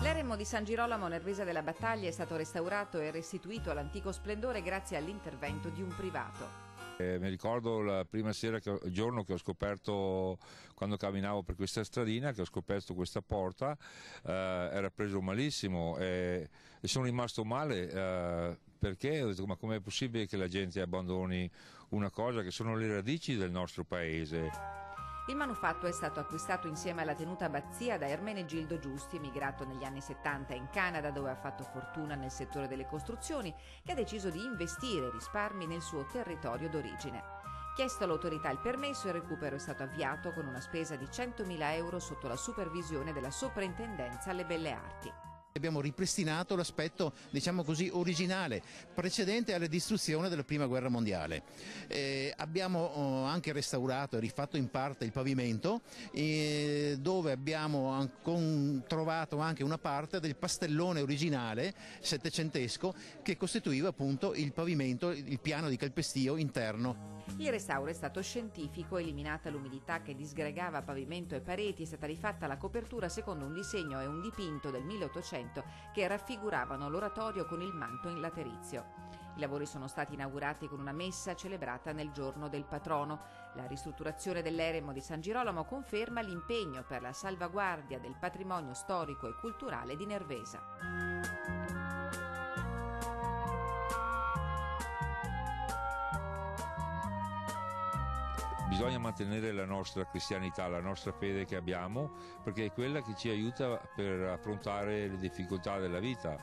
L'eremo di San Girolamo Nervesa della Battaglia è stato restaurato e restituito all'antico splendore grazie all'intervento di un privato. Mi ricordo la prima sera, il giorno che ho scoperto, quando camminavo per questa stradina, che ho scoperto questa porta, era preso malissimo e sono rimasto male perché ho detto: ma com'è possibile che la gente abbandoni una cosa che sono le radici del nostro paese? Il manufatto è stato acquistato insieme alla tenuta abbazia da Ermenegildo Giusti, emigrato negli anni 70 in Canada, dove ha fatto fortuna nel settore delle costruzioni, che ha deciso di investire risparmi nel suo territorio d'origine. Chiesto all'autorità il permesso, il recupero è stato avviato con una spesa di 100.000 euro sotto la supervisione della Soprintendenza alle Belle Arti. Abbiamo ripristinato l'aspetto, diciamo così, originale, precedente alla distruzione della Prima Guerra Mondiale. Abbiamo anche restaurato e rifatto in parte il pavimento, dove abbiamo trovato anche una parte del pastellone originale settecentesco che costituiva appunto il pavimento, il piano di calpestio interno. Il restauro è stato scientifico, eliminata l'umidità che disgregava pavimento e pareti, è stata rifatta la copertura secondo un disegno e un dipinto del 1800 che raffiguravano l'oratorio con il manto in laterizio. I lavori sono stati inaugurati con una messa celebrata nel giorno del patrono. La ristrutturazione dell'eremo di San Girolamo conferma l'impegno per la salvaguardia del patrimonio storico e culturale di Nervesa. Bisogna mantenere la nostra cristianità, la nostra fede che abbiamo, perché è quella che ci aiuta per affrontare le difficoltà della vita.